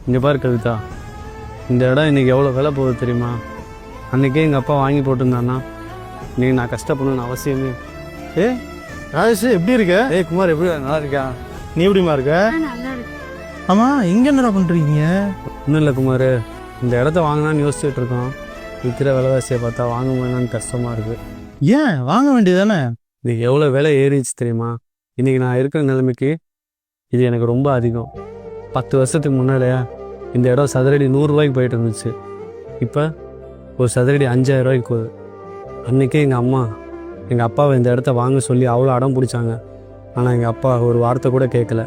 இங்கே பாரு கவிதா, இந்த இடம் இன்றைக்கி எவ்வளோ விலை போகுது தெரியுமா? அன்றைக்கே எங்கள் அப்பா வாங்கி போட்டிருந்தான்னா இன்றைக்கி நான் கஷ்டப்படணும்னு அவசியமே. ராஜேஷ் எப்படி இருக்க? குமார் எப்படி நல்லா இருக்கா? நீ எப்படிமா இருக்க? நல்லா இருக்கு. ஆமாம் இங்கே என்னடா பண்ணுறீங்க? ஒன்றும் இல்லை குமார், இந்த இடத்த வாங்கினான்னு யோசிச்சுட்டு இருக்கோம். விற்கிற விலைவாசியை பார்த்தா வாங்க முடியலான்னு கஷ்டமாக இருக்குது. ஏன் வாங்க வேண்டியது தானே? இது எவ்வளோ விலை ஏறிச்சு தெரியுமா? இன்றைக்கி நான் இருக்கிற நிலைமைக்கு இது எனக்கு ரொம்ப அதிகம். 10 வருஷத்துக்கு முன்னாடியா இந்த இடம் சதுரடி 100 ரூபாய்க்கு போயிட்டு இருந்துச்சு. இப்போ ஒரு சதுரடி 5000 ரூபாய்க்கு போகுது. அன்றைக்கே எங்கள் அப்பாவை இந்த இடத்த வாங்க சொல்லி அவ்வளோ அடம் பிடிச்சாங்க. ஆனால் எங்கள் அப்பா ஒரு வார்த்தை கூட கேட்கல.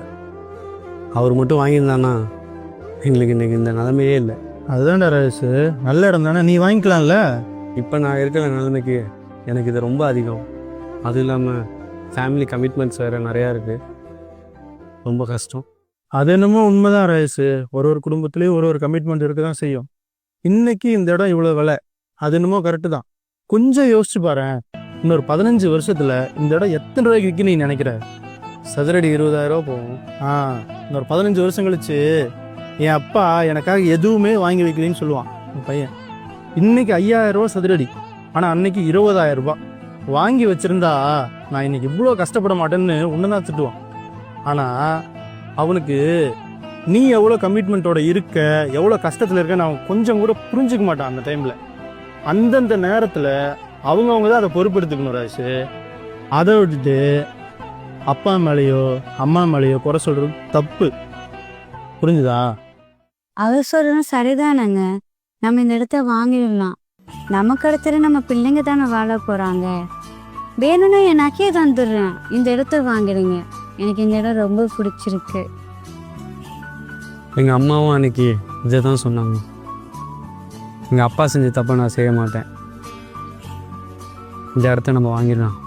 அவர் மட்டும் வாங்கியிருந்தானா எங்களுக்கு இன்றைக்கி இந்த நிலைமையே இல்லை. அதுதான்டா ராஜேஷ், நல்ல இடம் தானே, நீ வாங்கிக்கலாம்ல. இப்போ நான் இருக்கிற நிலைமைக்கு எனக்கு இது ரொம்ப அதிகம். அதுவும் இல்லாமல் ஃபேமிலி கமிட்மெண்ட்ஸ் வேறு நிறையா இருக்குது. ரொம்ப கஷ்டம். அது என்னமோ உண்மைதான் ராஜேஷ், ஒரு குடும்பத்துலேயும் ஒரு கமிட்மெண்ட் இருக்க தான் செய்யும். இன்னைக்கு இந்த இடம் இவ்வளோ விலை, அது என்னமோ கரெக்டு தான். கொஞ்சம் யோசிச்சு பாரு, இன்னொரு 15 வருஷத்துல இந்த இடம் எத்தனை ரூபாய்க்கு விற்க நீ நினைக்கிற? சதுரடி 20,000 ரூபா போகும். இன்னொரு 15 வருஷம் கழிச்சு என் அப்பா எனக்காக எதுவுமே வாங்கி வைக்கலன்னு சொல்லுவான் என் பையன். இன்னைக்கு 5000 ரூபா சதுரடி, ஆனால் அன்னைக்கு 20,000 ரூபாய் வாங்கி வச்சிருந்தா நான் இன்னைக்கு இவ்வளோ கஷ்டப்பட மாட்டேன்னு உன்னதான் திட்டுவான். ஆனால் அவனுக்கு நீ எவ்வளோ கமிட்மெண்ட்டோட இருக்க, எவ்வளோ கஷ்டத்தில் இருக்க அவன் கொஞ்சம் கூட புரிஞ்சுக்க மாட்டான். அந்த டைமில் அந்தந்த நேரத்தில் அவங்கவுங்க தான் அதை பொறுப்பெடுத்துக்கணும் ராஜு. அதை விட்டுட்டு அப்பா மேலேயோ அம்மா மேலேயோ குறை சொல்கிறது தப்பு. புரிஞ்சுதா? அவர் சொல்றதும் சரிதானங்க. நம்ம இந்த இடத்த வாங்கிடலாம். நமக்கு அடுத்தது நம்ம பிள்ளைங்க தானே வாழ போறாங்க. வேணும்னா என் நகையை தந்துடுறேன், இந்த இடத்த வாங்கிடுங்க. எனக்கு இந்த இடம் ரொம்ப பிடிச்சிருக்கு. எங்கள் அம்மாவும் அன்னைக்கு இதை தான் சொன்னாங்க. எங்கள் அப்பா செஞ்ச தப்பை நான் செய்ய மாட்டேன். இந்த இடத்த நம்ம வாங்கிடலாம்.